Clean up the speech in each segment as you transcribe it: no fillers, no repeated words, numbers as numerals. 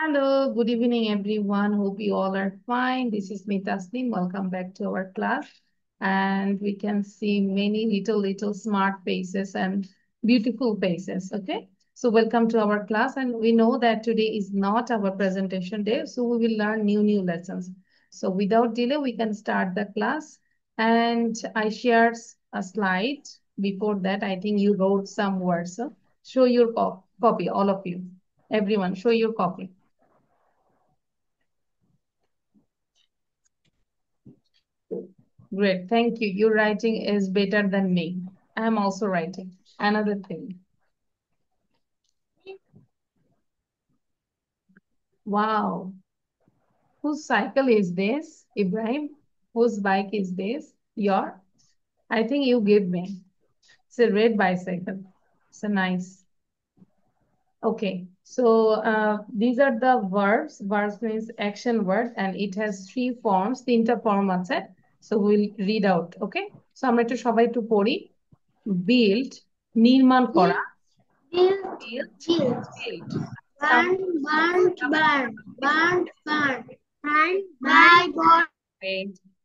Hello, good evening, everyone. Hope you all are fine. This is me, Tasneem. Welcome back to our class. And we can see many little smart faces and beautiful faces. Okay. So welcome to our class. And we know that today is not our presentation day. So we will learn new lessons. So without delay, we can start the class. And I shared a slide. Before that, I think you wrote some words. So show your copy, all of you. Everyone, show your copy. Great, thank you. Your writing is better than me. I am also writing. Another thing. Wow. Whose cycle is this, Ibrahim? Whose bike is this? Your? I think you gave me. It's a red bicycle. It's a nice. Okay. So these are the verbs. Verbs means action word and it has three forms. তিনটা form আছে. So we'll read out. Okay. So আমরা একটু সবাই একটু পড়ি. Build, নির্মাণ করা. Build, build.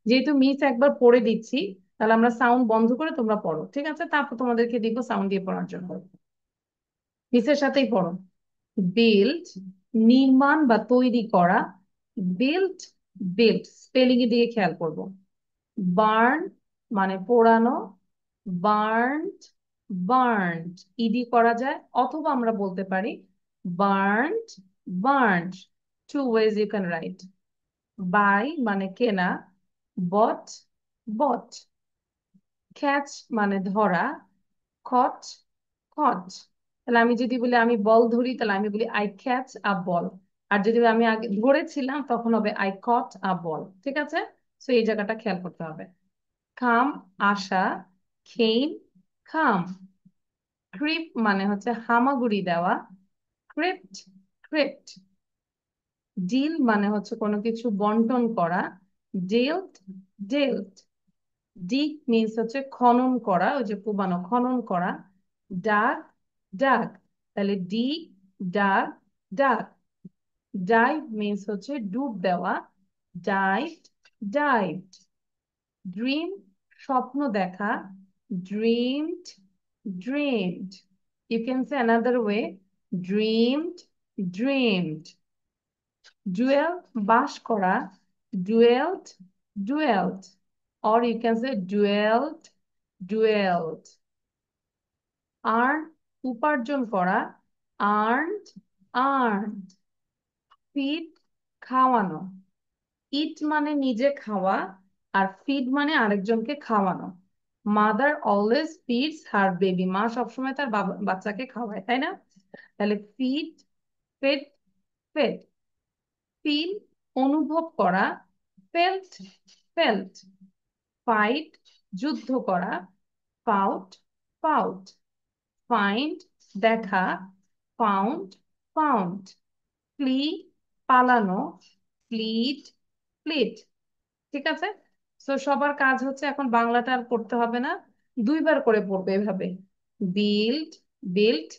যেহেতু মিস একবার পড়ে দিচ্ছি তাহলে আমরা সাউন্ড বন্ধ করে তোমরা পড়ো, ঠিক আছে? তারপর তোমাদেরকে দিব সাউন্ড দিয়ে পড়ার জন্য। মিসের সাথেই পড়ো। বিল্ড, নির্মাণ বা তৈরি করা। বিল্ড, বিল্ড স্পেলিং এর দিকে খেয়াল করব। বার্ন মানে পোড়ানো। বার্নড, বার্নড ইডি করা যায়, অথবা আমরা বলতে পারি burned, burned. Two ways you can write. Buy মানে কেনা। বট, বট। ক্যাচ মানে ধরা। কট, কট। তাহলে আমি যদি বলি আমি বল ধরি তাহলে আমি বলি আই ক্যাচ আ বল। আর যদি আমি আগে ধরেছিলাম তখন হবে আই কট আ বল। ঠিক আছে? তো এই জায়গাটা খেয়াল করতে হবে। কাম আসা। খেইম, কাম। ক্রিপ মানে হচ্ছে হামাগুড়ি দেওয়া। Crypt, crypt. ডিল মানে হচ্ছে কোনো কিছু বন্টন করা। ডেলড, ডেলড। ডিগ মিন্স হচ্ছে খনন করা, ওই যে কোবানো, খনন করা। Dug, dug. তাহলে dig, dug, dug. Dive means হচ্ছে ডুব দেওয়া। Dived, dived. ড্রিম স্বপ্ন দেখা। Dreamed, dreamed. You can say another way, dreamed, dreamed. Dwell বাস করা। Dwelled, dwelled. or you can say dwelled, dwelled. Earn উপার্জন করা। Earned, earned. ফিড খাওয়ানো। ইট মানে নিজে খাওয়া আর ফিড মানে আরেকজনকে খাওয়ানো। Mother always feeds her baby, মা সবসময় তার বাচ্চাকে খাওয়ায়, তাই না? তাহলে ফিড, ফেড, ফেড। ফিল অনুভব করা। Felt, felt. ফাইট যুদ্ধ করা। Fought, fought. ফাইন্ড দেখা। Found, found. ফ্লি পালানো। Fled, fled. ঠিক আছে? তো সবার কাজ হচ্ছে এখন বাংলাটা আর পড়তে হবে না, দুইবার করে পড়বে এভাবে। Build, build,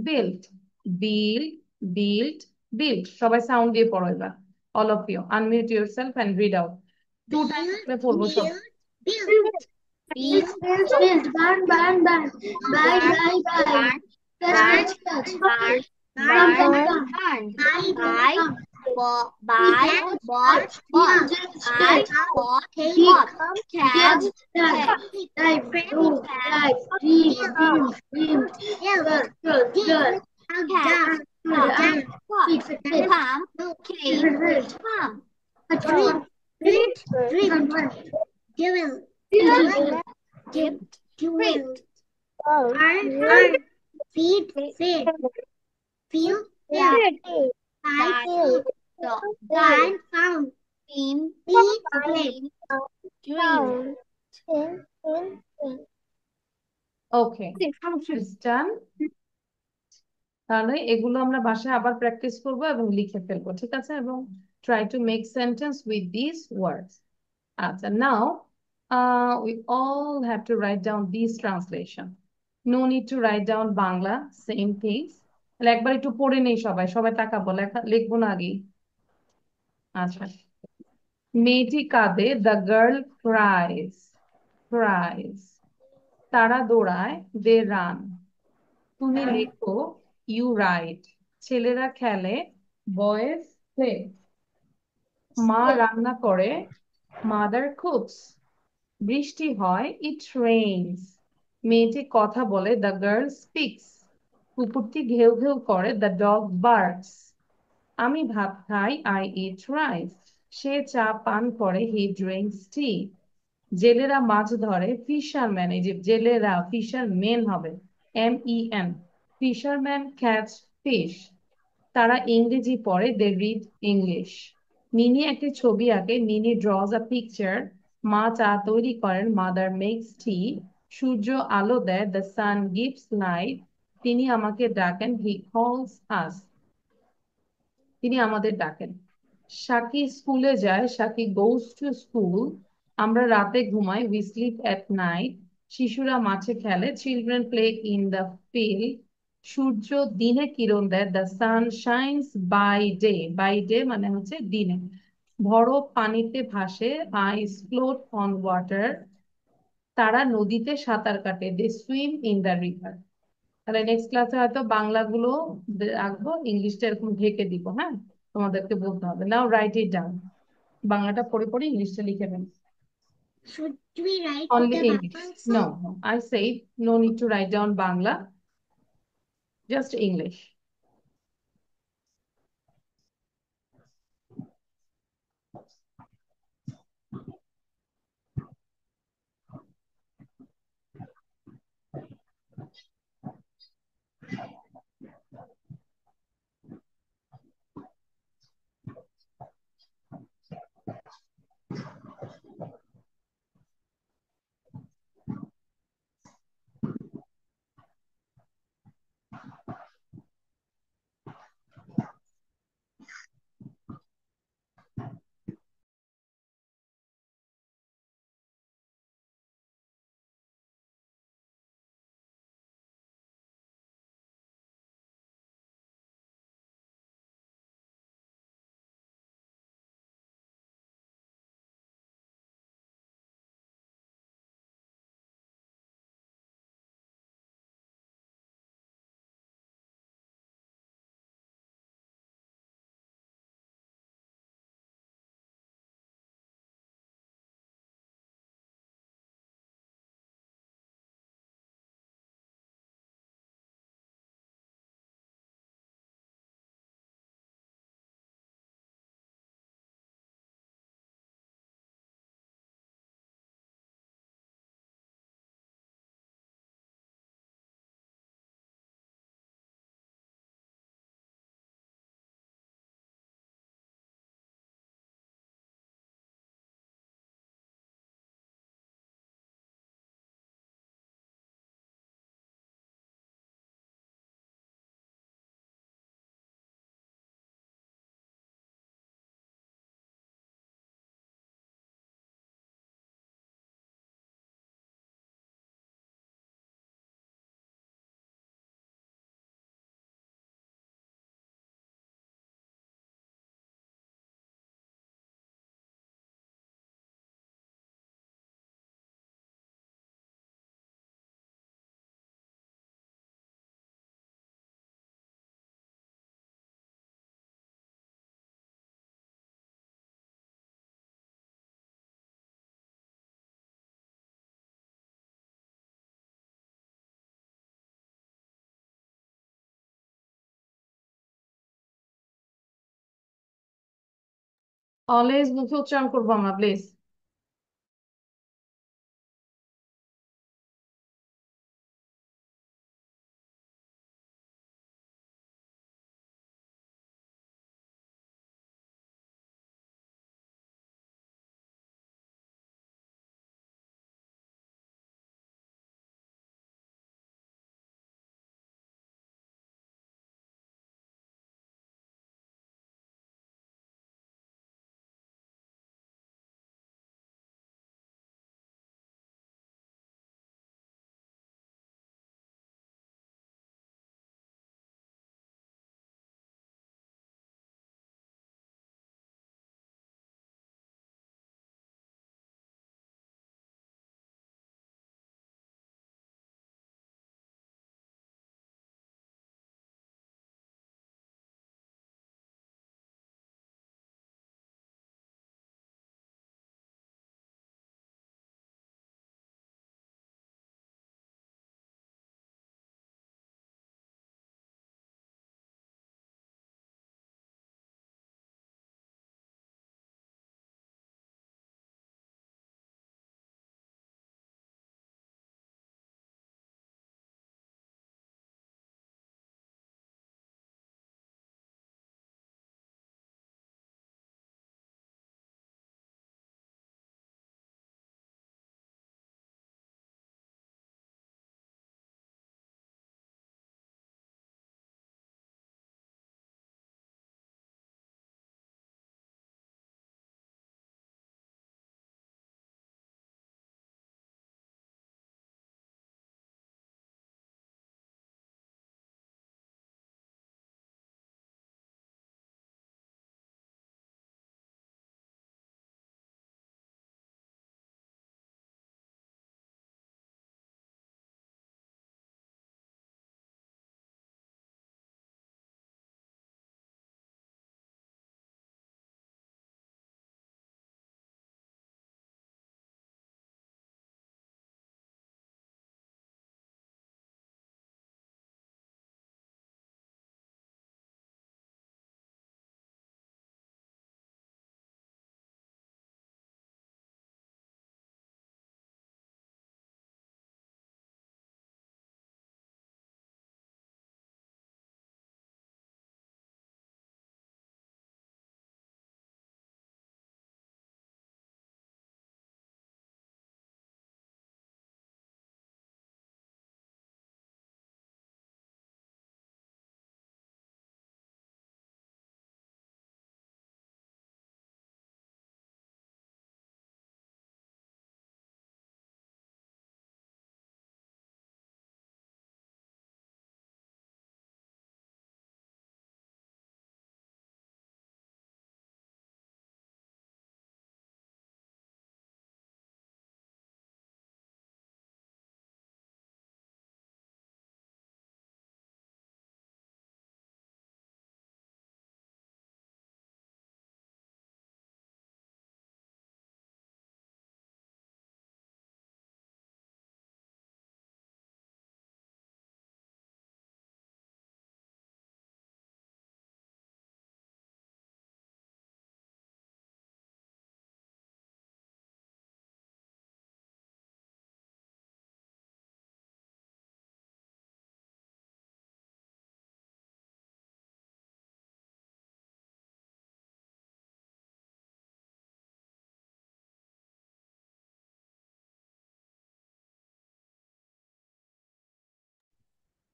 build. Build, build, build. সবাই সাউন্ড দিয়ে পড়ো এবার। All of you unmute yourself and read out. Two times করে পড়বো সব। Okay, it's done. তাহলে এগুলো আমরা বাসায় আবার প্র্যাকটিস করবো এবং লিখে ফেলবো, ঠিক আছে? এবং try to make sentence with this words. আচ্ছা, নাও we all have to write down these translation. No need to write down Bangla, same things. তাহলে একবার একটু পড়ে নেই, সবাই সবাই তাকাবো, লিখবো না আগে। আচ্ছা, মেয়েটি কাঁদে, দ্য গার্ল ক্রাইজ। ক্রাইজ। তারা দৌড়ায়, দে রান। তুমি লেখো, ইউ রাইট। ছেলেরা খেলে, বয়েজ প্লে। মা রান্না করে, মাদার কুকস। বৃষ্টি হয়, ইট রেইনস। মেয়েটি কথা বলে, দ্য গার্ল স্পিক্স। কুকুরটি ঘেউ ঘেউ করে, দ্য ডগ বার্কস। আমি ভাত খাই, আই ইট রাইস। সে চা পান করে, হি ড্রিঙ্কস টি। জেলেরা মাছ ধরে, ফিশারম্যান, এই যে জেলেরা, ফিশার মেন হবে, MEN। Fisherman catch fish. তারা ইংরেজি পড়ে, দে রিড ইংলিশ। মিনি একটি ছবি আঁকে, মিনি ড্রজ আ পিকচার। মা চা তৈরি করেন, মাদার মেক্স টি। সূর্য আলো দেয়, দ্য সান গিভস লাইট। তিনি আমাকে ডাকেন, হি কলস আস। তিনি আমাদের ডাকেন। সাকি স্কুলে যায়, সাকি গোজ টু স্কুল। আমরা রাতে ঘুমাই, উই স্লিপ এট নাইট। শিশুরা মাঠে খেলে, children play in the field. সূর্য দিনে কিরণ দেয়, the sun shines by day. By day মানে হচ্ছে দিনে। বরফ পানিতে ভাসে, আইস ফ্লোট অন ওয়াটার। তারা নদীতে সাঁতার কাটে, they swim in the river. তাহলে নেক্সট ক্লাসে হয়তো বাংলাগুলো রাখবো, ইংলিশটা এরকম ঢেকে দিব, হ্যাঁ? তোমাদেরকে বলতে হবে, নাও রাইট ইট ডাউন। বাংলাটা পড়ে পড়ে ইংলিশটা লিখে নেন। Should we write Only the English. answer? No, I say no need to write down Bangla, just English. Always মুখে উচ্চারণ করবো আমরা, please.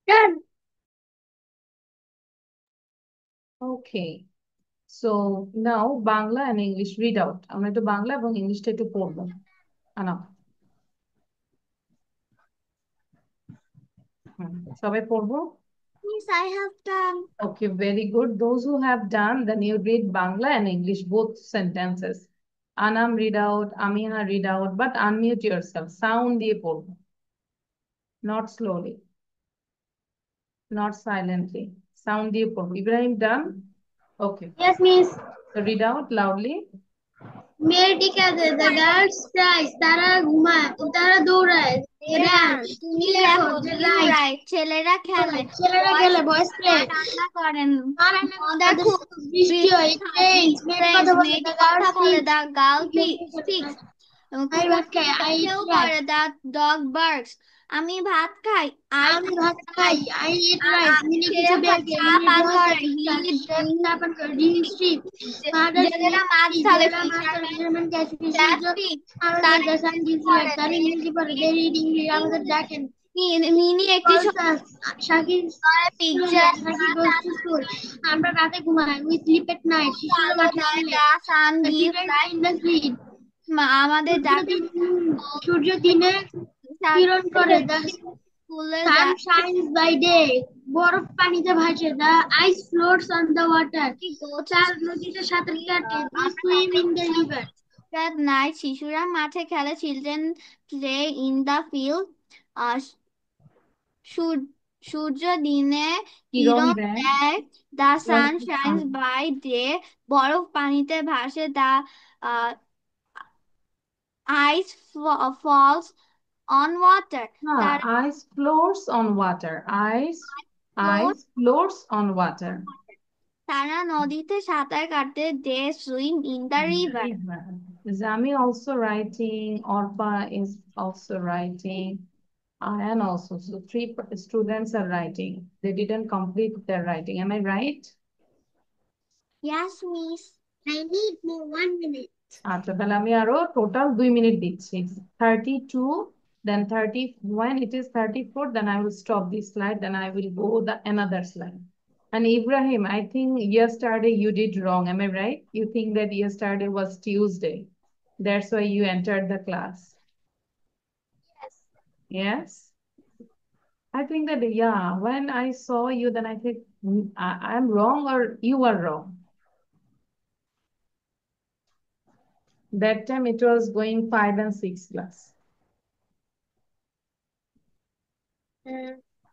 Done. Okay, so now Bangla and English read out. আমরা একটু বাংলা এবং ইংলিশটা একটু পড়বো। আনা, সবাই পড়বো। Yes, I have done. Okay, very good. Those who have done, then you read Bangla and English, both sentences. Anam read out, Amina read out, but unmute yourself. Sound দিয়ে পড়বো, not slowly, not silently. Sound দিয়ে পড়বো। Ibrahim done? Okay. Yes, miss. So read out loudly. মেয়েটি কাঁদে, the girls cries, তারা ঘুমায়, তারা দৌড়ায়, they run, তুমি তুমি লেখো, লেখো, they ইউ write, রাইট, ছেলেরা খেলে, ছেলেরা বয়েজ খেলে, boys play, রান্না করেন, মা রান্না করে, মজার তাদের খুব বৃষ্টি হয়, it rains, মেয়েটি কথা বলে, মেয়েটি the কথা girls বলে, speak, দা গার্ল কুকুর স্পিক্স, ভাত কুকুর খাই, I eat কেউ rice, করে, দা ডগ বার্কস, আমি ভাত খাই, আই আমি ভাত খাই, I eat আর rice, মিনি সে কিছু দেখে, চা মিনি পান draws the করে, picture, chef চা পান করে, do you sleep, father জেলেরা sleep, মাছ ধরে, জেলেরা মাছ ধরে, fisherman fisherman catch fish, that Surya speak, আমাদের তারা the sun ইংরেজি gives light, পড়ে, তারা ইংরেজি পড়ে, they read English, আমাদের ডাকেন, মিনি একটি calls us, শাকিব স্কুলে পিকচার, যায়, শাকিব goes to school, আমরা রাতে ঘুমাই, we sleep at night, শিশুরা আলো মাঠে দেয়, খেলে, দা সান the give children play light, in the street, আমাদের সূর্য ডাকে দিন সূর্য দিনে কিরণ করে, the স্কুলে sun যায়, shines by day. বরফ পানিতে ভাসে। The ice floats on the water. চাঁদ নদীতে সাঁতার কাটে। They swim in the river. at night, শিশুরা মাঠে খেলে, children play in the field, সূর্য দিনে কিরণ কিরণ দেয়, দেয়, the when sun the shines sun, by day, বরফ পানিতে ভাসে, the ice falls on water, তারা ice floats on water. Ice floats on water. তারা নদীতে সাঁতার কাটে, they swim in the river. River. Zami also writing, Orpa is also writing, Ayan also. So three students are writing. They didn't complete their writing. Am I right? Yes, miss. I need more 1 minute. আচ্ছা, তাহলে আমি আরো total 2 minute দিচ্ছি। 32, then 30, when it is 34, then I will stop this slide, then I will go the another slide. And Ibrahim, I think yesterday you did wrong. Am I right? You think that yesterday was Tuesday. That's why you entered the class. Yes. I think that, yeah, when I saw you, then I think I'm wrong or you are wrong. That time it was going 5 and 6 class.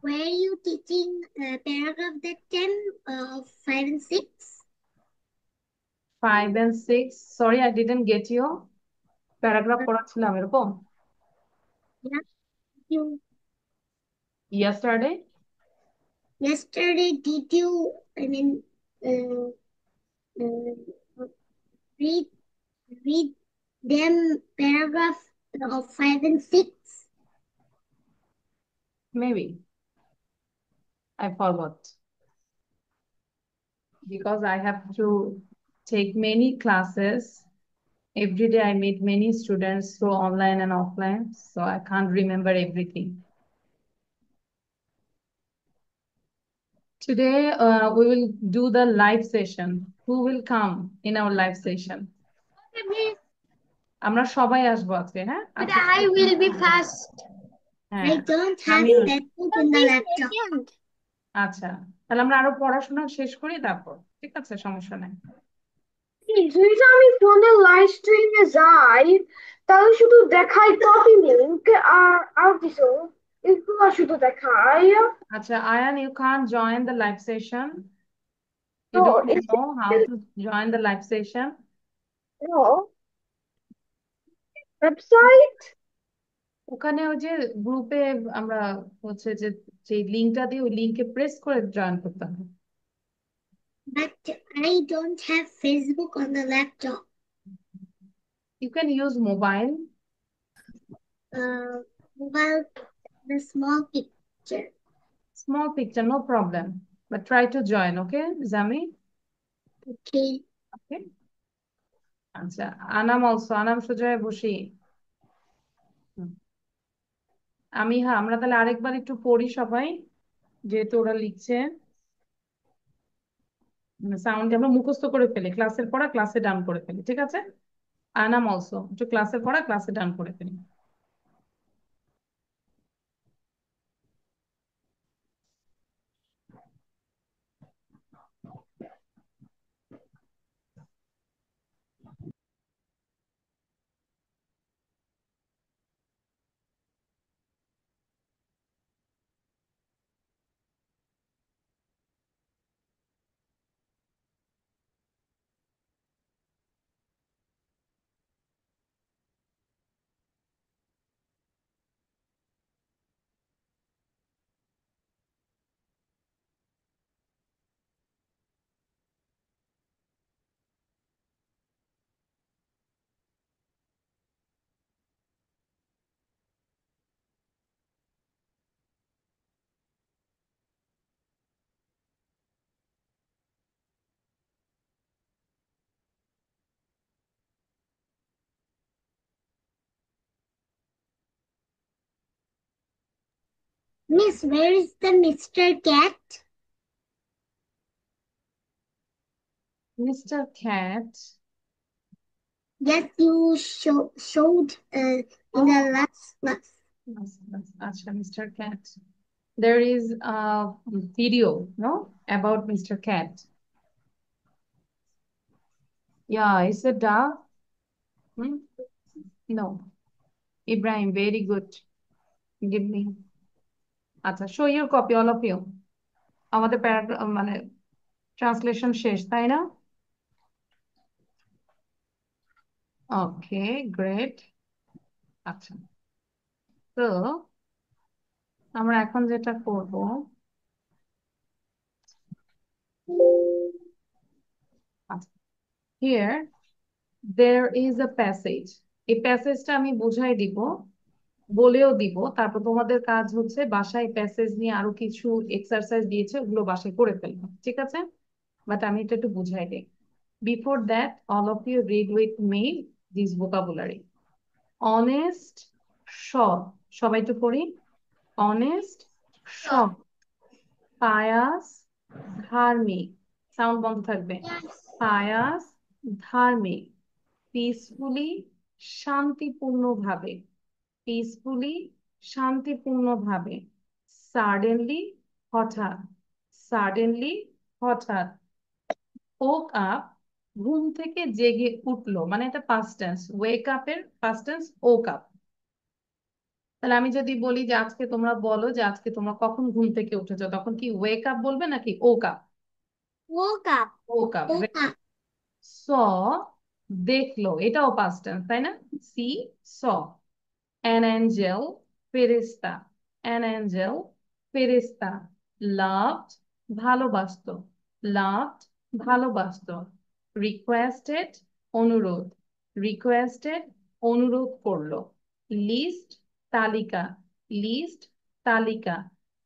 Were you teaching paragraph that time of 5 and 6? 5 and 6. Sorry, I didn't get you. Paragraph পড়াচ্ছিলাম এরকম Yeah, you yesterday. yesterday did you uh, uh, read read them paragraph of 5 and 6? Maybe I forgot because I have to take many classes. Every day I meet many students through online and offline, so I can't remember everything. Today, we will do the live session. Who will come in our live session? Okay, miss, আমরা সবাই আসবো আজকে, হ্যাঁ? but আজকে I will be fast. হ্যাঁ, I don't have আমিও। Facebook in the laptop. আচ্ছা, তাহলে আমরা আরো পড়াশোনা শেষ করি তারপর, ঠিক আছে, সমস্যা নাই। যদি আমি ফোনে লাইভ স্ট্রিমে যাই তাহলে শুধু দেখায় কপি লিংক আর কিছু এগুলো শুধু দেখায় আচ্ছা, Ayan, you can't join the live session. You no don't know how to join the live session. No website ওখানে ওই যে গ্রুপে আমরা হচ্ছে যে যে লিংকটা দিয়ে ওই লিংকে প্রেস করে জয়েন করতে হবে। But I don't have Facebook on the laptop. You can use mobile. Well, the small picture. Small picture, no problem. But try to join, okay, Zami? Okay. Okay. আচ্ছা, আনাম অলসো, আনাম সোজা বসি। হুম। হ্যাঁ, আমরা তাহলে আরেকবার একটু পড়ি সবাই। যেহেতু ওরা লিখছে সাউন্ড আমরা মুখস্থ করে ফেলি, ক্লাসের পড়া ক্লাসে ডান করে ফেলি, ঠিক আছে? আনাম অলসো একটু ক্লাসের পড়া ক্লাসে ডান করে ফেলি। Miss, where is the Mr. Cat? Mr. Cat. Yes, you showed in the last class. Acha, Mr. Cat. There is a video, no, about Mr. Cat. Yeah, it's a dog. Hmm? No. Ibrahim, very good. Give me. আচ্ছা, show your copy, all of you. আমাদের paragraph মানে translation শেষ, তাই না? ওকে, great. আচ্ছা, তো আমরা এখন যেটা করব, আচ্ছা, here there is a passage. এই প্যাসেজটা আমি বুঝাই দিব, বলেও দিব, তারপর তোমাদের কাজ হচ্ছে বাসায় প্যাসেজ নিয়ে আরো কিছু এক্সারসাইজ দিয়েছে, ওগুলো বাসায় করে ফেলবো, ঠিক আছে? বাট আমি এটা একটু বুঝাই দিই। Before that, all of you read with me this vocabulary. Honest, সৎ, সবাই তো পড়ি। Honest, সৎ। পায়াস, ধার্মিক, সাউন্ড বন্ধ থাকবে। পায়াস, ধার্মিক। পিসফুলি, শান্তিপূর্ণভাবে। পিসফুলি, শান্তিপূর্ণভাবে। সাডেনলি, হঠাৎ। সাডেনলি, হঠাৎ। ওক আপ, ঘুম থেকে জেগে উঠলো, মানে এটা পাস্ট টেন্স। ওয়েক আপের পাস্ট টেন্স ওক আপ। তাহলে আমি যদি বলি যে আজকে তোমরা বলো যে আজকে তোমরা কখন ঘুম থেকে উঠেছো, তখন কি ওয়েক আপ বলবে নাকি woke up? Woke up. Woke up. Woke up. Saw, দেখলো, এটাও পাস্ট টেন্স, তাই না? See, saw. An angel, ফেরেশতা। An angel, ফেরেশতা। Loved, ভালোবাসতো। Loved, ভালোবাসতো। Requested, অনুরোধ। Requested, অনুরোধ করলো। List, তালিকা। List, তালিকা।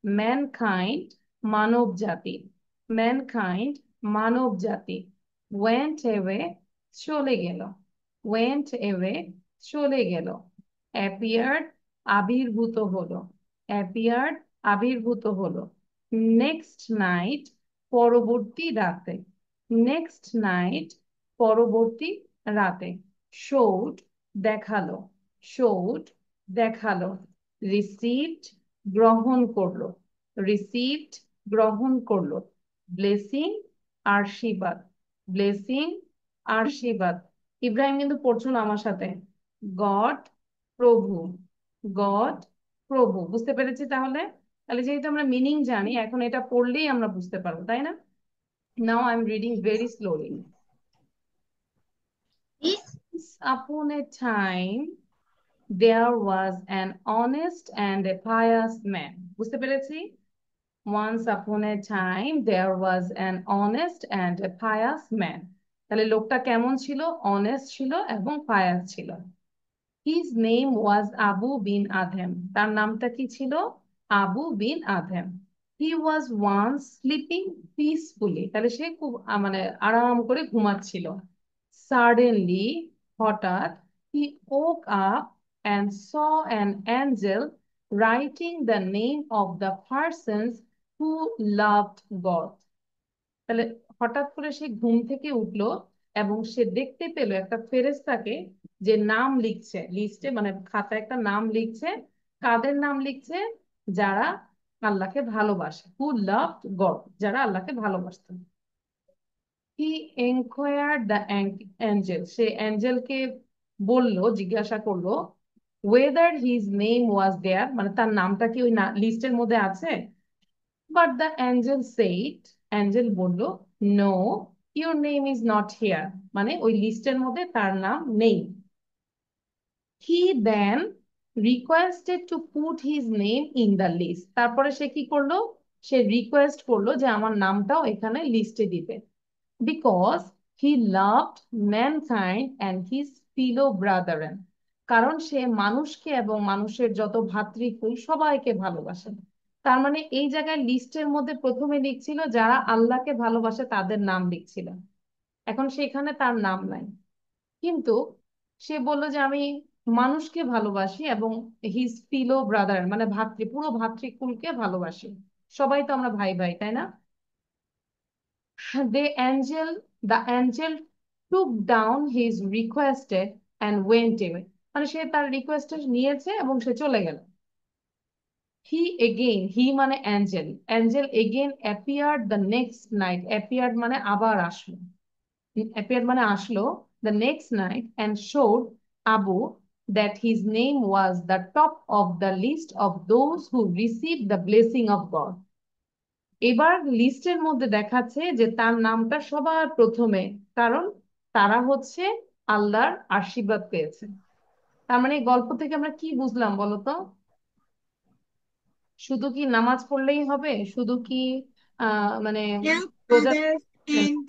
Mankind, মানব জাতি। Mankind, মানব জাতি। Went away, চলে গেল। Went away, চলে গেল। অ্যাপিয়ার্ড, আবির্ভূত হলো। অ্যাপিয়ার্ড, আবির্ভূত হলো। নেক্সট নাইট, পরবর্তী রাতে। নেক্সট নাইট, পরবর্তী রাতে। শোড, দেখালো। শোড, দেখালো। রিসিভড, গ্রহণ করলো। রিসিভড, গ্রহণ করলো। ব্লেসিং, আশীর্বাদ। ব্লেসিং, আশীর্বাদ। ইব্রাহিম কিন্তু পড়ছো না আমার সাথে। গড, প্রভু। গড, প্রভু। বুঝতে পেরেছি তাহলে? তাহলে যেহেতু আমরা মিনিং জানি, এখন এটা পড়লেই আমরা বুঝতে পারবো, তাই না? Now I am reading very slowly. This Upon a time there was an honest and a pious man. বুঝতে পেরেছি? Once upon a time there was an honest and a pious man. তাহলে লোকটা কেমন ছিল? অনেস্ট ছিল এবং pious ছিল। His name was Abu bin Adhem. তার নামটা কি ছিল? আবু বিন আধেম। He was once sleeping peacefully. তাহলে সে খুব মানে আরাম করে ঘুমাচ্ছিল। Suddenly, হঠাৎ, he woke up and saw an angel writing the name of the persons who loved God. তাহলে হঠাৎ করে সে ঘুম থেকে উঠলো এবং সে দেখতে পেলো একটা ফেরেশতাকে যে নাম লিখছে লিস্টে, মানে খাতায় একটা নাম লিখছে। কাদের নাম লিখছে? যারা আল্লাহকে ভালোবাসে, হু লাভড গড, যারা আল্লাহকে ভালোবাসতো। হি এনকোয়ার্ড দ্য অ্যাঞ্জেল, সে অ্যাঞ্জেলকে বললো, জিজ্ঞাসা করলো, whether his name was there, মানে তার নামটা কি ওই লিস্টের মধ্যে আছে? But the angel said, angel বলল, no, your name is not here, মানে ওই লিস্টের মধ্যে তার নাম নেই। He then requested to put his name in the list, তারপরে সে কি করলো? সে রিকোয়েস্ট করলো যে আমার নামটাও এখানে লিস্টে দিতে। Because he loved mankind and his fellow brethren, কারণ সে মানুষকে এবং মানুষের যত ভাতৃকুল সবাইকে ভালোবাসে। তার মানে এই জায়গায় লিস্টের মধ্যে প্রথমে লিখছিল যারা আল্লাহকে ভালোবাসে তাদের নাম লিখছিল। এখন সেখানে তার নাম নাই, কিন্তু সে বলল যে আমি মানুষকে ভালোবাসি এবং হিজ ফিলো ব্রাদার, মানে পুরো ভাতৃকুলকে ভালোবাসি। সবাই তো আমরা ভাই ভাই, তাই না? The angel took down his requested and went away, মানে সে তার রিকোয়েস্ট নিয়েছে এবং সে চলে গেল। he মানে Angel again appeared the next night, appeared মানে আবার আসলো, appeared মানে আসলো the next night and showed Abu that his name was the top of the list of those who received the blessing of God. এবার লিস্টের মধ্যে দেখাচ্ছে যে তার নামটা সবার প্রথমে, কারণ তারা হচ্ছে আল্লাহর আশীর্বাদ পেয়েছে। তার মানে এই গল্প থেকে আমরা কি বুঝলাম বলতো? শুধু কি নামাজ পড়লেই হবে? শুধু কি মানে Help রোজা? others and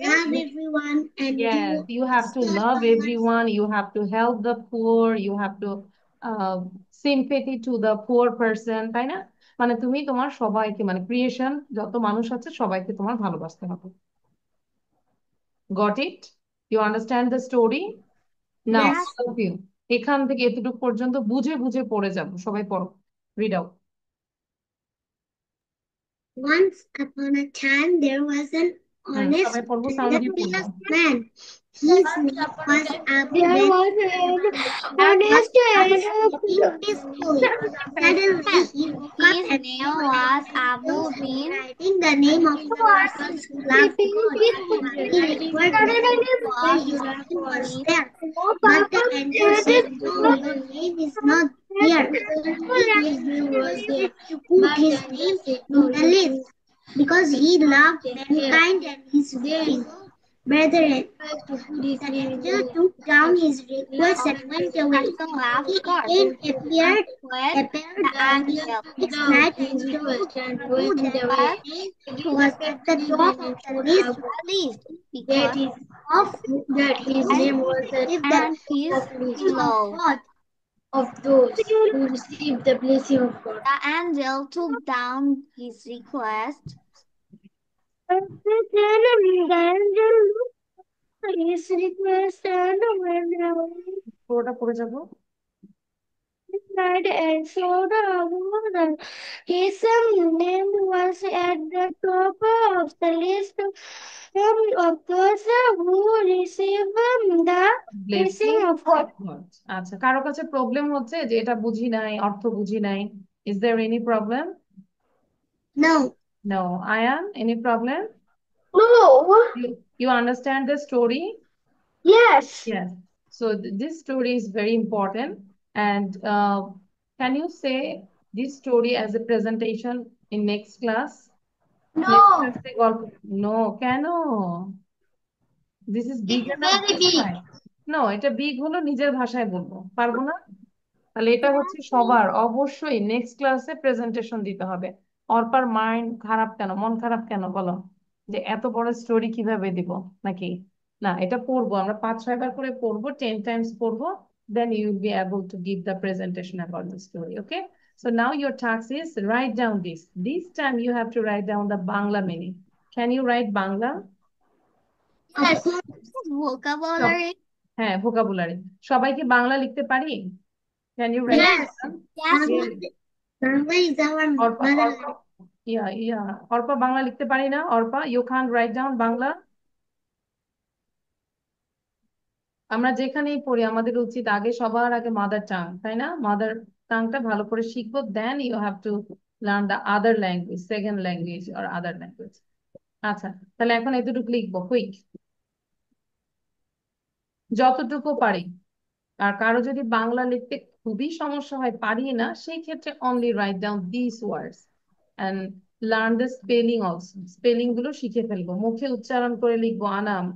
love everyone and Yes, do you have to stuff love others. everyone, you have to help the poor, you have to sympathy to the poor person, তাই না? মানে তুমি তোমার সবাইকে, মানে ক্রিয়েশন যত মানুষ আছে সবাইকে তোমার ভালোবাসতে হবে। Got it? You understand the story? Now, Yes. all of you, এখান থেকে এতটুকু পর্যন্ত বুঝে বুঝে পড়ে যাবো, সবাই পড়ো, read out. Once upon a time, there was an honest সবাই পড়বো, and সাউন্ড দিয়ে পড়বো। blameless man. His name was Abu There Ben. was an honest and Peacefully. Suddenly, he woke up His and name saw was an Abu angel bin. writing the name of the persons who loved God. He required whether his name was there. But the angel said, no, your name is not here. His name was there. Put his name in the list. Because he loved mankind and his fellow brethren. The angel took down his request and went away. Also loved He God. again appeared Request the the angel. next night and showed who that name was at the top of the list At least because of that his name was at the and his blessing pillow. of God of those who received the blessing of God. The angel took down his request his request and went away. পুরোটা পড়ে যাবো। Night and saw the woman. His name was at the top of the list of those who receive the blessing of God. আচ্ছা, কারো কাছে problem হচ্ছে যে এটা বুঝি নাই, অর্থ বুঝি নাই? Is there any problem? No. No. Ayan, any problem? No. You understand the story? Yes. Yes. So this story is very important. And can you say this story as a presentation in next class? No. Next class no, কেন? This is big It's enough very big. ভাষায়। No, এটা big হলো নিজের ভাষায় বলবো, পারবো না? তাহলে এটা হচ্ছে সবার অবশ্যই নেক্সট ক্লাসে প্রেজেন্টেশন দিতে হবে। অর্পার মাইন্ড খারাপ কেন, মন খারাপ কেন বলো? যে এত বড় স্টোরি কিভাবে দিব নাকি? না, এটা পড়বো আমরা 5-6 বার করে পড়বো, 10 times পড়বো, then you will be able to give the presentation about the story. Okay, so now your task is write down this time you have to write down the Bangla meaning. Can you write Bangla? Yes. vocabulary. হ্যাঁ, vocabulary। সবাই কি বাংলা লিখতে পারি? Can you write Yes. Bangla? Yes. Really? Bangla is our Orpa, mother Orpa, ইয়া ইয়া অর্পা বাংলা লিখতে পারি না, Arpa you can write down Bangla. আমরা যেখানেই পড়ি আমাদের উচিত আগে সবার আগে মাদার টাং, তাই না? মাদার টাংটা ভালো করে শিখবো, then you have to learn the other language, second language or other language. আচ্ছা, তাহলে এখন এতটুকু লিখবো কুইক, যতটুকু পারি। আর কারো যদি বাংলা লিখতে খুবই সমস্যা হয়, পারি না, সেই ক্ষেত্রে only write down this words and learn the spelling also. Spelling গুলো শিখে ফেলবো, মুখে উচ্চারণ করে লিখবো। Anam,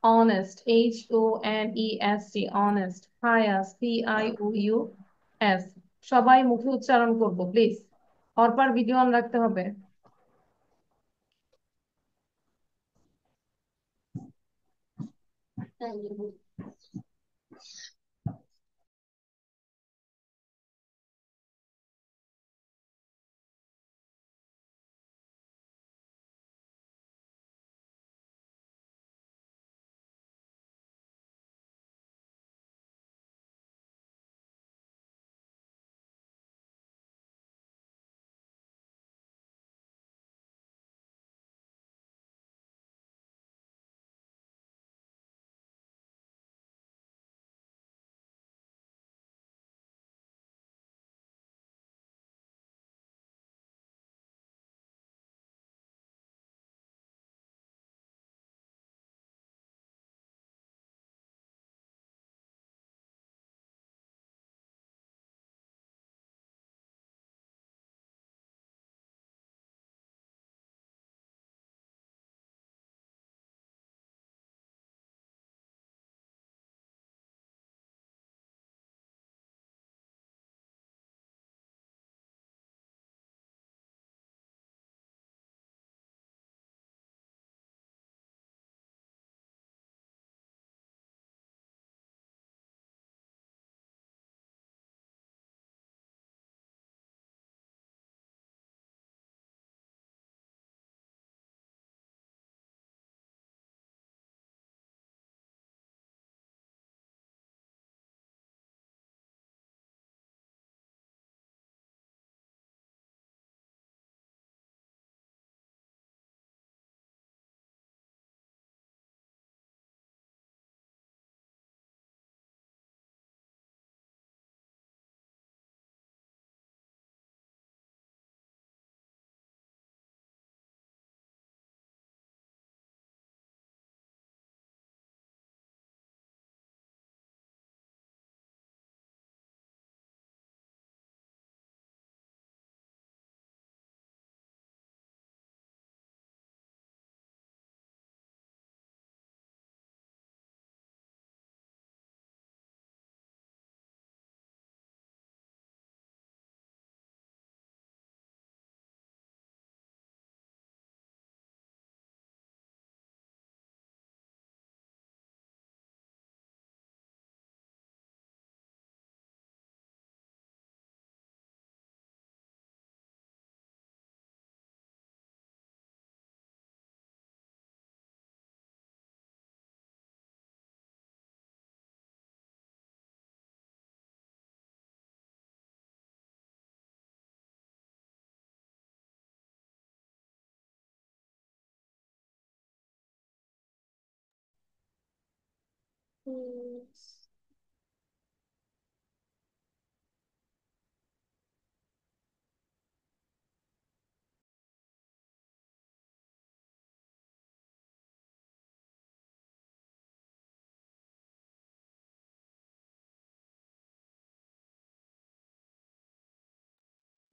honest, HONEST, honest, pious, PIOUS, সবাই মুখে উচ্চারণ করব প্লিজ। অর্পার ভিডিও অন রাখতে হবে।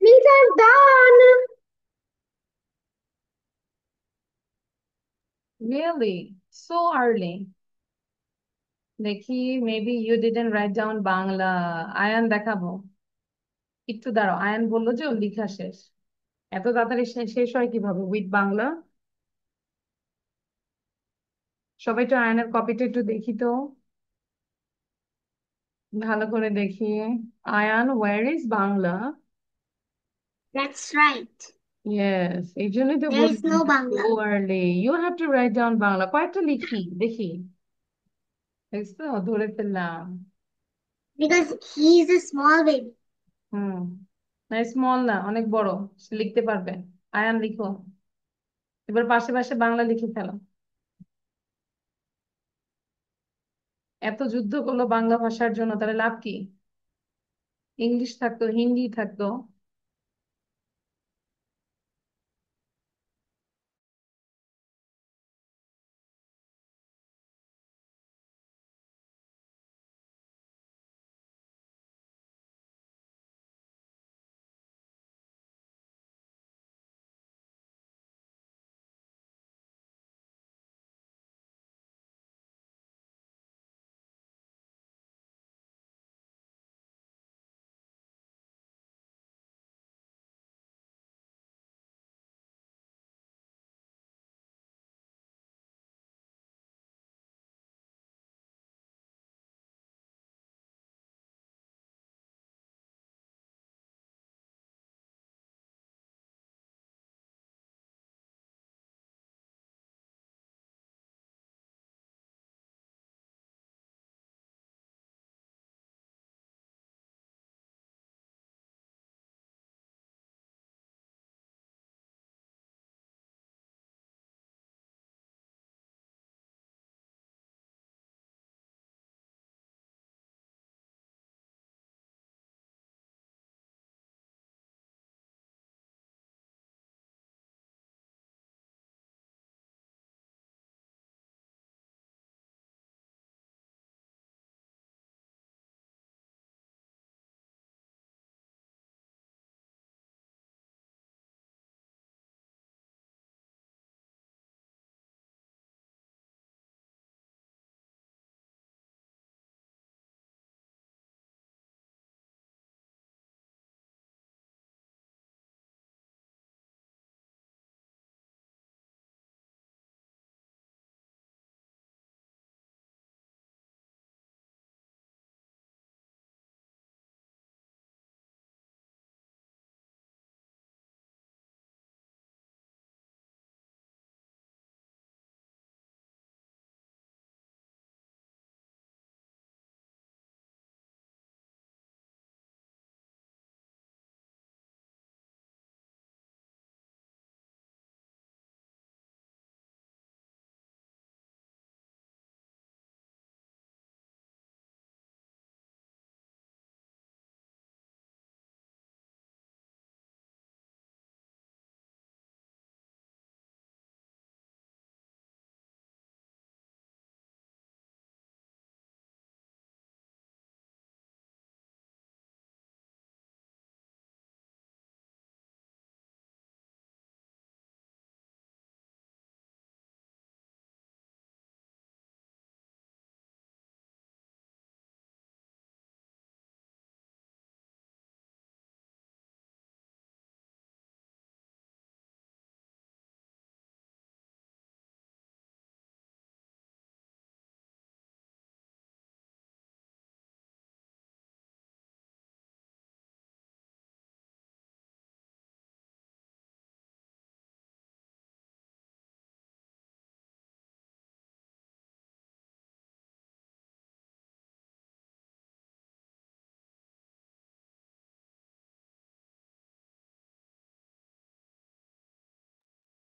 These are done. Really? So early? দেখি, maybe you didn't write down Bangla. Ayan দেখাবো, একটু দাঁড়াও। আয়ান বললো যে ও লিখা শেষ, এত তাড়াতাড়ি শেষ হয় কিভাবে উইথ বাংলা? সবাই তো আয়নের কপিটা একটু দেখি তো, ভালো করে দেখি। Ayan, where is Bangla? That's right. Yes, এই জন্যই তো There is বললাম no so Bangla early, you have to write down Bangla. কয়েকটা লিখি দেখি, দেখছো ধরে ফেললাম। because he is a small baby. হুম, না স্মল না, অনেক বড়, সে লিখতে পারবে। আয়ান লিখো। এবার পাশে পাশে বাংলা লিখে ফেলো। এত যুদ্ধ করলো বাংলা ভাষার জন্য, তাহলে লাভ কি? ইংলিশ থাকতো, হিন্দি থাকতো।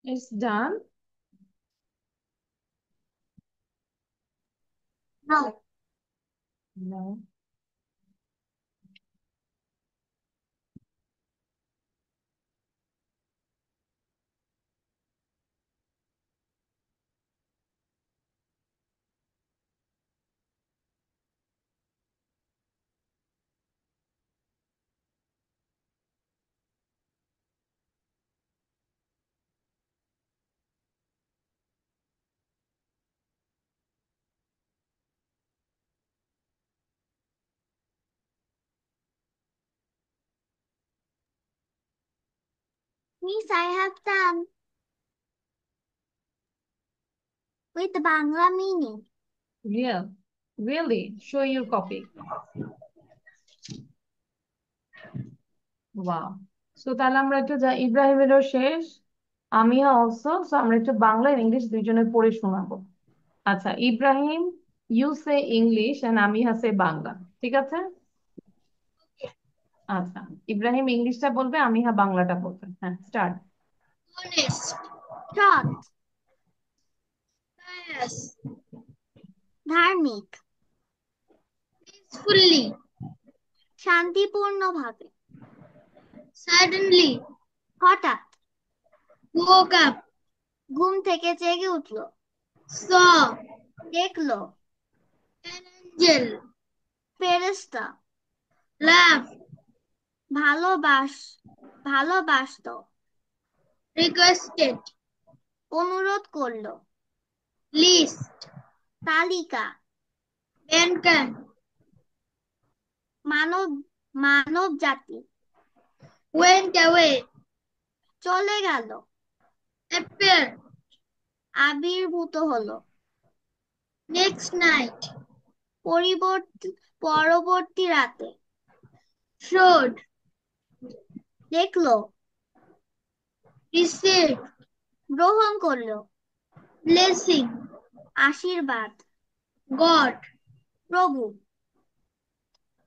It's done. No. Miss, I have done with the Bangla meaning. Real, really, show your copy. Wow. So তাহলে আমরা একটু যা, ইব্রাহিমেরও শেষ, আমিও অলসো। সো আমরা একটু বাংলা আর ইংলিশ দুইজনে পড়ে শোনাবো। আচ্ছা Ibrahim, you say English and Amiha say Bangla, ঠিক আছে? আচ্ছা, ইব্রাহিম ইংলিশটা বলবে, আমিহা বাংলাটা বলবে। হ্যাঁ, স্টার্ট। honest, সৎ, pious, ধার্মিক, peacefully, শান্তিপূর্ণভাবে, suddenly, হঠাৎ, woke up, ঘুম থেকে জেগে উঠলো, saw, দেখলো, an angel, ফেরেশতা, laughed, ভালোবাসতো, requested, অনুরোধ করলো, list, তালিকা, mankind, মানব মানব জাতি, went away, চলে গেল, appeared, আবির্ভূত হলো, next night, পরবর্তী রাতে, showed, দেখলো, received, গ্রহণ করলো, blessing, আশীর্বাদ, God. প্রভু।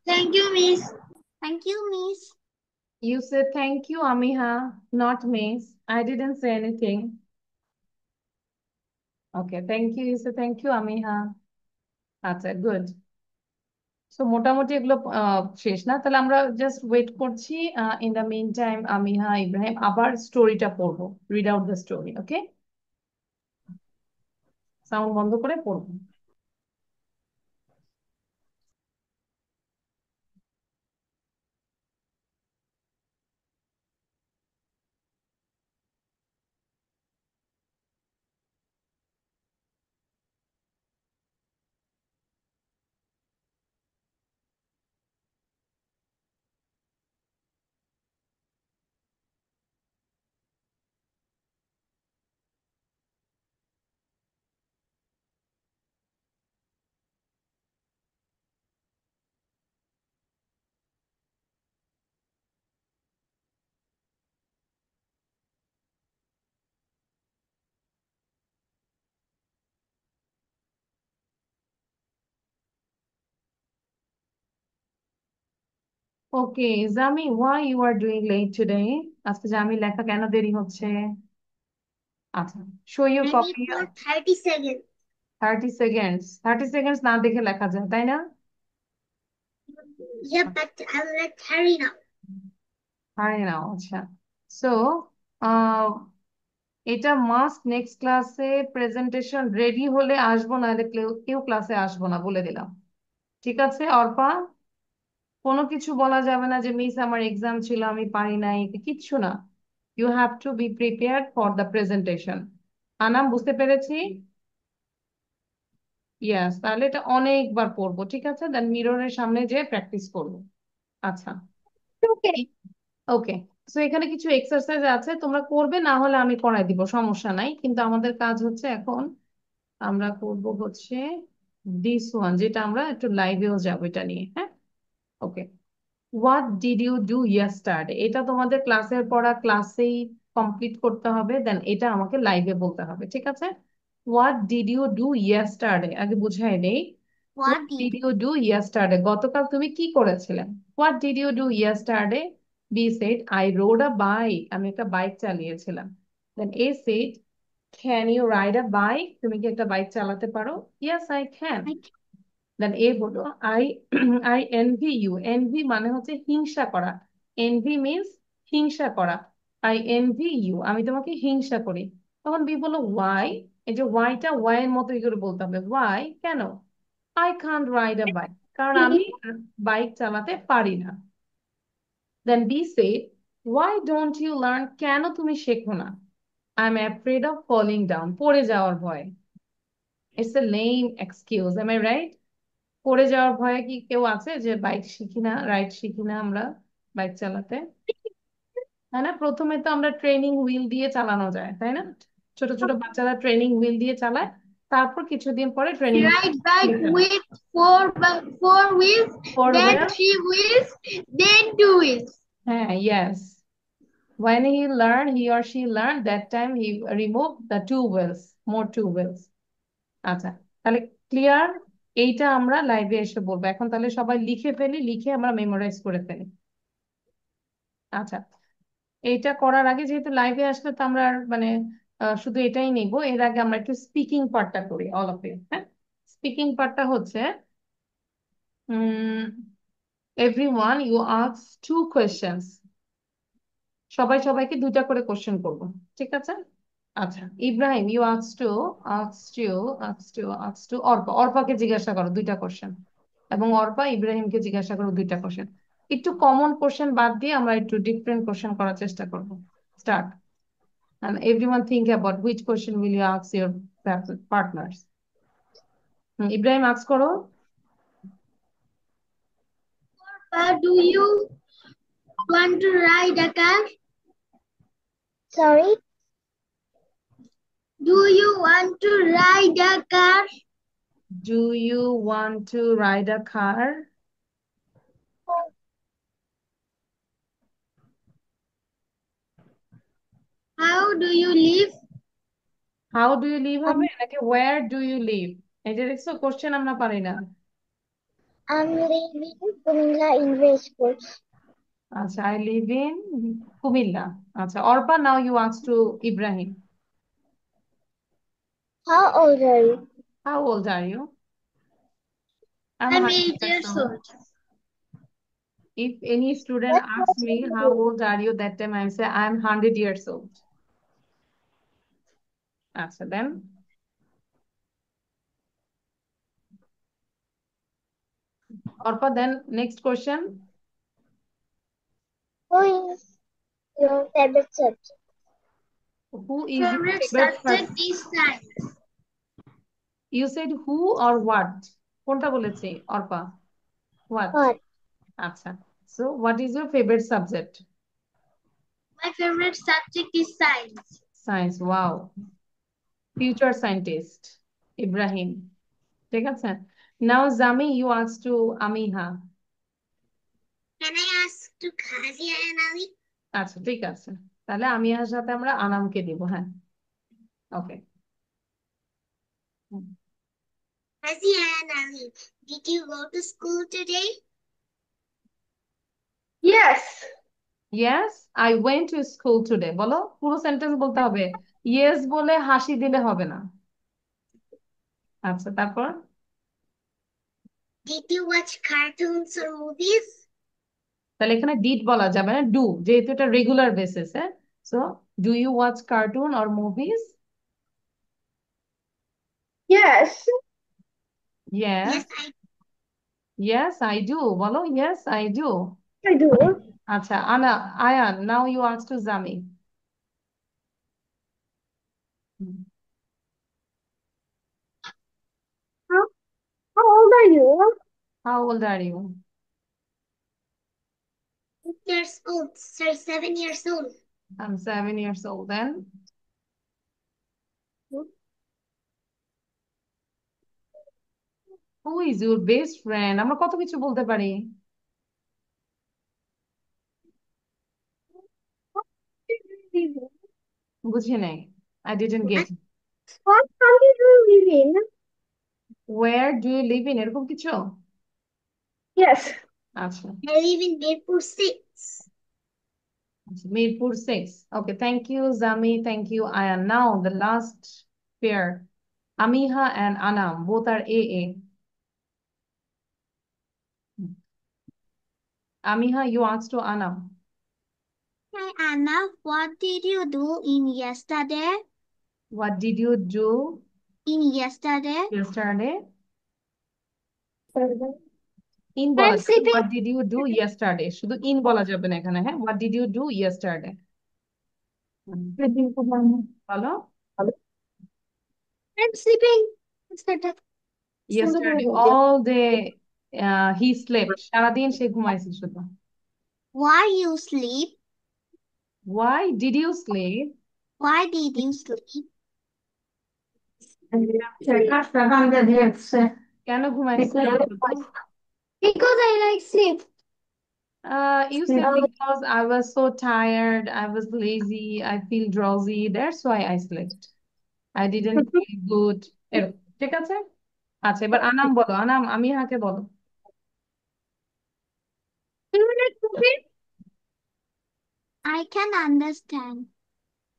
Thank you, Miss. Thank you miss. You said thank you, Amiha, not Miss. I didn't say anything. Okay, thank you. You said thank you, Amiha. আচ্ছা, good. So মোটামুটি এগুলো শেষ না? তাহলে আমরা জাস্ট ওয়েট করছি। In the mean time Amiha Ibrahim আবার স্টোরিটা পড়বো। Read out the story, okay? Sound বন্ধ করে পড়বো। ওকে জামি, why you are doing late today? আজকে জামি লেখা কেন দেরি হচ্ছে? আচ্ছা, show your I need copy. for 30 seconds. 30 seconds, 30 seconds না দেখে লেখা যায়, তাই না? Yeah, but I'll let Harry now. আরে না, আচ্ছা। সো এটা মাস্ট নেক্সট ক্লাসে প্রেজেন্টেশন রেডি হলে আসবো, নাহলে কেউ কেউ ক্লাসে আসবো না, বলে দিলাম। ঠিক আছে অর্পা? কোনো কিছু বলা যাবে না যে মিস আমার এক্সাম ছিল আমি পারি নাই, কিচ্ছু না। You have to be prepared for the presentation. Anam, বুঝতে পেরেছি? ইয়াস, তাহলে এটা অনেকবার পড়বো, ঠিক আছে? দেন মিররের সামনে যেয়ে প্র্যাকটিস করবো। আচ্ছা, Okay. ওকে। তো এখানে কিছু এক্সারসাইজ আছে, তোমরা করবে, না হলে আমি করাই দিব, সমস্যা নাই। কিন্তু আমাদের কাজ হচ্ছে এখন আমরা করব হচ্ছে দিস ওয়ান, যেটা আমরা একটু লাইভেও যাবো এটা নিয়ে, হ্যাঁ? Okay, what did you do yesterday, এটা তোমাদের ক্লাসের পড়া ক্লাসেই কমপ্লিট করতে হবে, দেন এটা আমাকে লাইভে বলতে হবে, ঠিক আছে? What did you do yesterday, আগে বুঝাই নেই। What what did did you do yesterday, গতকাল তুমি কি করেছিলে? What did you do yesterday? B said I rode a bike, আমি একটা বাইক চালিয়েছিলাম। Then A said can you ride a bike, তুমি কি একটা বাইক চালাতে পারো? Yes I can. Then A বললো I I envy you, envy মানে হচ্ছে হিংসা করা, এনভি মিনস হিংসা করা। আই এনভি ইউ, আমি তোমাকে হিংসা করি। তখন বি বললো ওয়াই, এই যে ওয়াইটা ওয়াই এর মতোই করে বলতে হবে, ওয়াই কেন? I can't ride a bike, কারণ আমি বাইক চালাতে পারি না। Then B say why don't you learn, কেন তুমি শেখো না? I am afraid of falling down, পড়ে যাওয়ার ভয়। It's a lame excuse, am I right? পড়ে যাওয়ার ভয়ে কি কেউ আছে যে বাইক শিখি না, রাইড শিখি না আমরা বাইক চালাতে? তাই না? প্রথমে তো আমরা ট্রেনিং হুইল দিয়ে চালানো যায়, তাই না? ছোট ছোট বাচ্চারা ট্রেনিং হুইল দিয়ে চালায়, তারপর কিছুদিন পরে training Ride bike with four wheels, four then wheel. 3 wheels, then 2 wheels. হ্যাঁ, yes, when he learned, he or she learned, that time he removed the two wheels, more two wheels. আচ্ছা, তাহলে clear? এইটা আমরা লাইভে এসে বলবো। এখন তাহলে সবাই লিখে ফেলি, লিখে আমরা মেমোরাইজ করে ফেলি। আচ্ছা, এইটা করার আগে যেহেতু লাইভে আসলে তো আমরা আর মানে শুধু এটাই নিব, এর আগে আমরা একটু স্পিকিং পার্টটা করি অল অফ ইউ। হ্যাঁ, স্পিকিং পার্টটা হচ্ছে এভরিওয়ান ইউ আস্ক 2 কোয়েশ্চেন্স। সবাই সবাইকে 2টা করে কোশ্চেন করবো, ঠিক আছে? আচ্ছা, Ibrahim you ask to Arpa, অর্পাকে জিজ্ঞাসা করো 2টা কোশ্চেন, এবং অর্পা ইব্রাহিমকে জিজ্ঞাসা করো 2টা কোশ্চেন। একটু কমন কোশ্চেন বাদ দিয়ে আমরা একটু ডিফারেন্ট কোশ্চেন করার চেষ্টা করব। Start. And everyone think about which question will you ask your partners. Ibrahim ask করো। Do you want to ride a car? Sorry. Do you want to ride a car? Do you want to ride a car? How do you live? How do you live হবে নাকি where do you live? এই যে দেখছো question আমরা পারি না। I'm living in Kumilla English School. আচ্ছা, I live in Comilla. আচ্ছা, অর্পা নাও you ask to Ibrahim. How old are you? How old are you? I'm I'm 100 8 years years old. old. If any student What asks was me your how old are you, that time I say I'm 100 years old. আচ্ছা, then Arpa then next question. Who is your favorite subject? Who is your Favorite favorite subject person? is science. You said who or what? কোনটা বলেছে Arpa? What? What? আচ্ছা, so what is your favorite subject? My favorite subject is science. Science. Wow, future scientist Ibrahim. ঠিক আছে, now Zami you ask to আমিহা। Can I ask to Khazia and Ali? আচ্ছা, ঠিক আছে, তাহলে আমিহার সাথে আমরা আনামকে দিব। হ্যাঁ, ওকে। Khazia and Ali, did you go to school today? Yes. Yes, I went to school today। বলো, পুরো সেন্টেন্স বলতে হবে, ইয়েস বলে হাসি দিলে হবে না। আচ্ছা, তারপর Did you watch cartoons or movies? তাহলে এখানে ডিড বলা যাবে না, ডু, যেহেতু এটা রেগুলার বেসিস। হ্যাঁ, so do you watch cartoon or movies? Yes. Yes, Yes, I yes I do, বলো yes I do. I do. আচ্ছা, Ayan now you ask to Zami. How, how old are you? How old are you? years old. Sorry, 7 years old. I'm 7 years old then. Who is your best friend? আমরা কত কিছু বলতে পারি। বুঝি নাই, I didn't get it. What country do you live in? Where do you live in এরকম কিছু? Yes. আচ্ছা, I live in Mirpur 6. Mirpur 6। Okay, thank you Zami, thank you Ayan. Now the last pair, Amiha and Anam, both are AA. Amiha you asked to Anam. Hi Anna, what did you do in yesterday? What did you do In yesterday? yesterday? In I'm বলা যাবে, sleeping. what did you do yesterday, শুধু in বলা যাবে না এখানে। হ্যাঁ, what did you do yesterday? বলো, I'm sleeping. Yesterday. yesterday all day he slept, সারাদিন সে ঘুমাইছে শুধু। Why you sleep? why did you sleep? Why did you sleep? কেন ঘুমাইছে শুধু? Because I like sleep. You said because I was so tired, I was lazy, I feel drowsy, that's why I slept, I didn't feel good। এরকম, ঠিক আছে। আচ্ছা, এবার আনাম বলো, আনাম আমিহাকে বলো। Do you like movie? I can understand.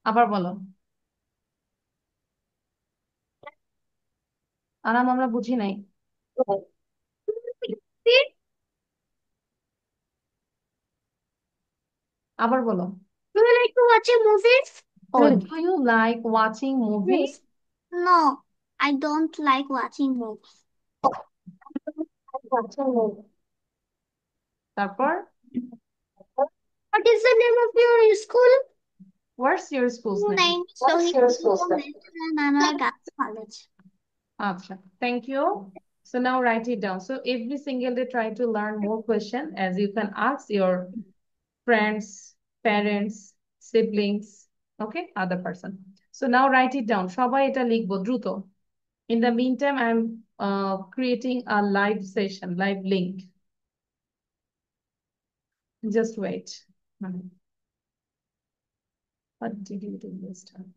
আবার বলো। আনাম, আমরা বুঝি নাই। আবার বলো। Do you like to watching movies? Oh, do you like watching movies? Yes. No, I don't like watching movies. তারপর, What is the name of your school? what's your school's School name? name Shohid National Anwar Girls College. Acha, thank you. So now write it down. So every single day try to learn more question as you can ask your friends, parents, siblings, okay, other person. So now write it down. সবাই এটা লিখবো দ্রুত। In the meantime, I'm creating a live session, live link. Just wait. What did you do this time?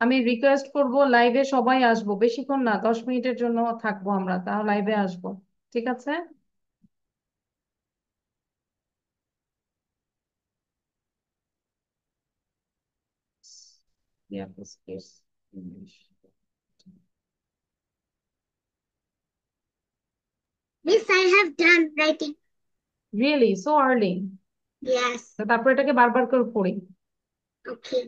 আমি request করব লাইভে সবাই আসবো, বেশিক্ষণ না, 10 মিনিটের জন্য থাকবো আমরা, তাও লাইভে আসবো, ঠিক আছে? Yeah, please. English. Miss, I have done writing. Really? So early? Yes. তো তারপর এটাকে বারবার করে পড়ি। Okay.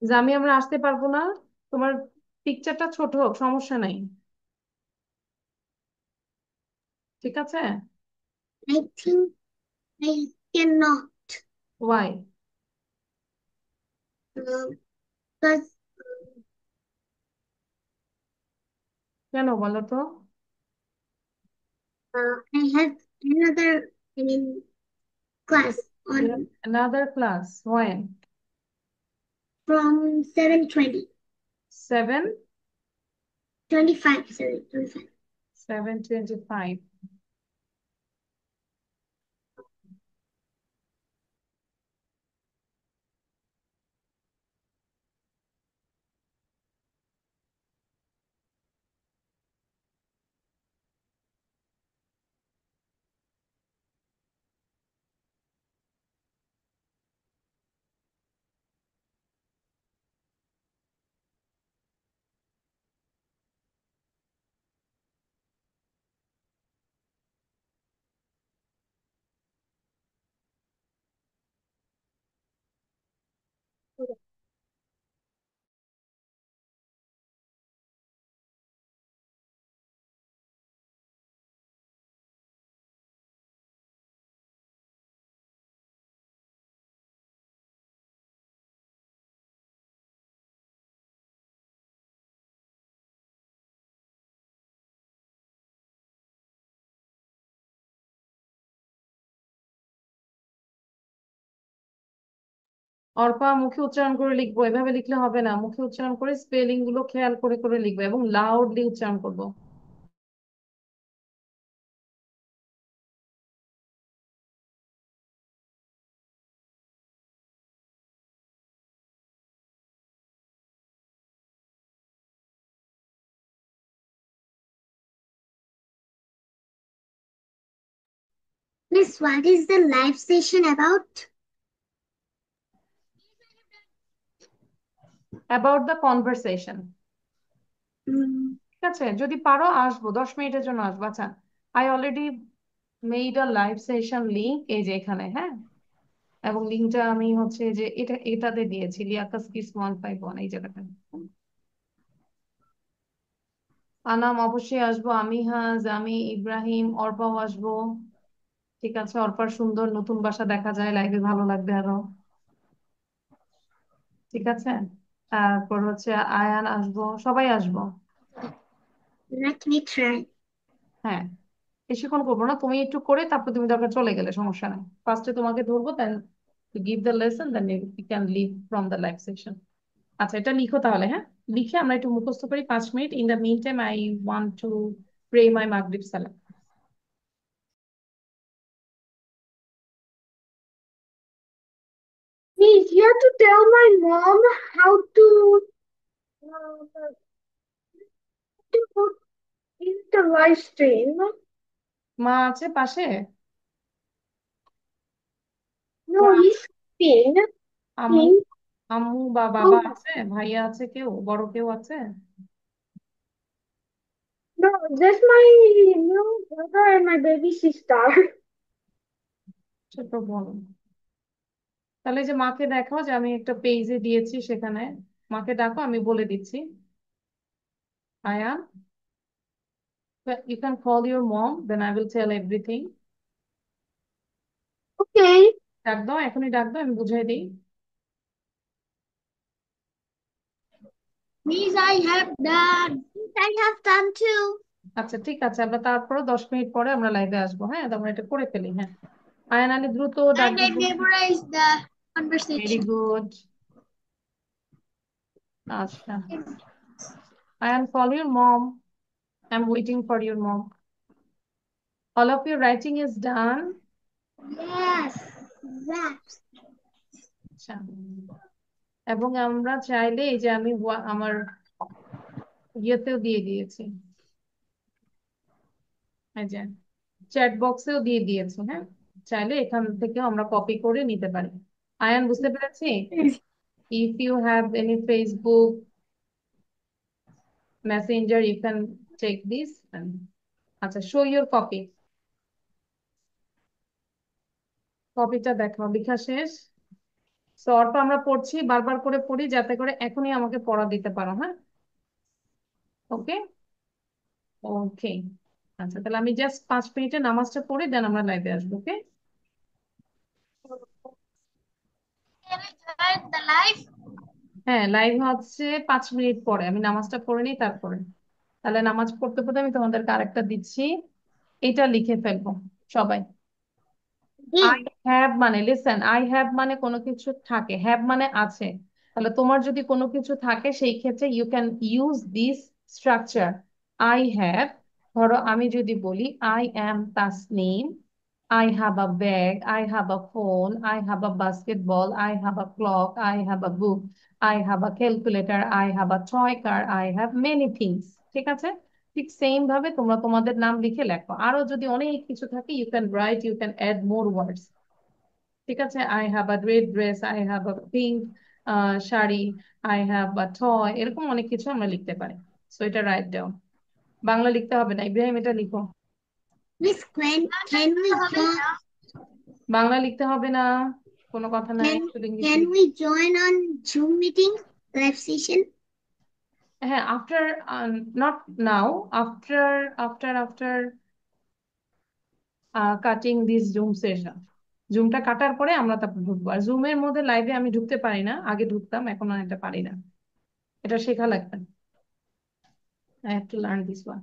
যে আমি আমরা আসতে পারবো না, তোমার পিকচারটা ছোট হোক, সমস্যা নাই, ঠিক আছে? I think I cannot. Why? Because কেন বলো তো? I have another, I mean, class You have on another class when? from 7:20. 7? 25, sorry, 25. 7:25. Arpa, মুখে উচ্চারণ করে লিখবো, এভাবে লিখলে হবে না, মুখে উচ্চারণ করে স্পেলিং গুলো খেয়াল করে করে লিখবো এবং লাউডলি উচ্চারণ করবো। Miss, what is the live session about? About the conversation. ঠিক আছে, যদি পারো আসবো, 10 মিনিটের জন্য আসবো। আচ্ছা, I already made a live session link, এই যে এখানে, হ্যাঁ, এবং লিঙ্কটা আমি হচ্ছে যে এটাতে দিয়েছি, লিয়াকাস কিস 151, এই জায়গাটা। আনাম অবশ্যই আসবো, আমিহা, জামি, ইব্রাহিম, অর্পাও আসবো, ঠিক আছে? অর্পার সুন্দর নতুন বাসা দেখা যায়, লাইভে ভালো লাগবে আরো, ঠিক আছে? তারপর হচ্ছে আয়ান আসবো, সবাই আসবো। Let me try. হ্যাঁ, বেশিক্ষণ করবো না, তুমি একটু করে তারপর তুমি দরকার চলে গেলে সমস্যা নাই, ফার্স্টে তোমাকে ধরবো, তাই to give the lesson, then you can leave from the live session. আচ্ছা, এটা লিখো তাহলে। হ্যাঁ, লিখে আমরা একটু মুখস্থ করি 5 minute. In the mean time I want to pray my মাগরিব সালাত। Please, you have to tell my mom how to put in the live stream. মা আছে পাশে? No, মা, he's sleeping. আম্মু, Sleeping. আম্মু বা বাবা Oh, আছে? ভাইয়া আছে? কেউ বড় কেউ আছে? no, that's my new brother and my baby sister. ছোট বোন? তাহলে যে মাকে দেখাও যে আমি একটা পেজে দিয়েছি, সেখানে মাকে ডাকো, আমি বলে দিচ্ছি। আয়া, you can call your mom, then I will tell everything. Okay. ডাক দাও, এখনই ডাক দাও, আমি বুঝাই দিই। Miss, I have done. I have done too. আচ্ছা, ঠিক আছে, আমরা তারপরে 10 মিনিট পরে আমরা লাইভে আসবো। হ্যাঁ, আমরা এটা করে ফেলি। হ্যাঁ, আয়ান আলী দ্রুত ডাক And I দাও। memorized the very conversation. Good. আচ্ছা, Ayaan, call your mom. I'm waiting for your mom. All of your writing is done. Yes. Yes. আচ্ছা, এবং আমরা চাইলে এই যে আমি আমার ইয়েতেও দিয়ে দিয়েছি, এই যে চ্যাট বক্সেও দিয়ে দিয়েছি। হ্যাঁ, চাইলে এখান থেকেও আমরা কপি করে নিতে পারি। আয়ান, বুঝতে পেরেছি? If you have any Facebook Messenger, you can take this. আচ্ছা, শো ইউর কপি। কপিটা দেখো, লেখা শেষ। তো অর্থ আমরা পড়ছি, বারবার করে পড়ি, যাতে করে এখনই আমাকে পড়া দিতে পারো। হ্যাঁ, ওকে ওকে। আচ্ছা, তাহলে আমি জাস্ট 5 মিনিটে নামাজটা পড়ে দেন আমরা লাইভে আসবো। ওকে? Can I join the live? হ্যাঁ, লাইভ হচ্ছে 5 মিনিট পরে। আমি নামাজটা পড়ে নিই তারপরে। তাহলে নামাজ পড়তে পড়তে আমি তোমাদেরকে আরেকটা দিচ্ছি, এটা লিখে ফেলবো সবাই। আই হ্যাভ মানে, লিসেন, আই হ্যাভ মানে কোনো কিছু থাকে, হ্যাভ মানে আছে। তাহলে তোমার যদি কোনো কিছু থাকে, সেই ক্ষেত্রে you can use this structure. I have, ধরো আমি যদি বলি I am Tasnim, I have a bag, I have a phone, I have a basketball, I have a clock, I have a book, I have a calculator, I have a toy car, I have many things. ঠিক আছে? ঠিক same ভাবে তোমরা তোমাদের নাম লিখে লেখো। আরো যদি অনেক কিছু থাকে, you can write, you can add more words. ঠিক আছে? I have a red dress, I have a pink sari, I have a toy, এরকম অনেক কিছু আমরা লিখতে পারি। সো এটা রাইট ডাউন। বাংলা লিখতে হবে না, ইব্রাহিম এটা লিখো। Miss, can we join? Bangla লিখতে হবে না, কোনো কথা নাই, শুধু ইংলিশ Can লিখো। we join on Zoom meeting live session? হ্যাঁ, after, not now, after after after cutting this zoom session. জুমটা কাটার পরে আমরা তারপর ঢুকবো। আর জুমের মধ্যে লাইভে আমি ঢুকতে পারি না, আগে ঢুকতাম, এখন আর এটা পারি না। এটা শেখা লাগবে। I have to learn this one.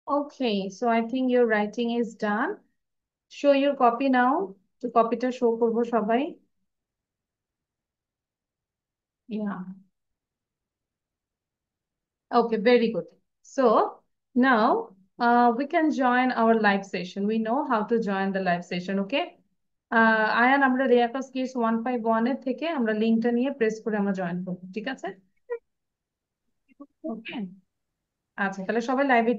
Okay, so I think your writing is done. Show your copy now. তো কপিটা শো করবো সবাই। Yeah. Okay, very good. So now we can join our live session. We know how to join the live session, okay? Ayaan, আমরা রিয়াকাস kids 151 এর থেকে আমরা লিঙ্কটা নিয়ে প্রেস করে আমরা জয়েন করবো, ঠিক আছে? ওকে, আচ্ছা তাহলে সবাই লাইভে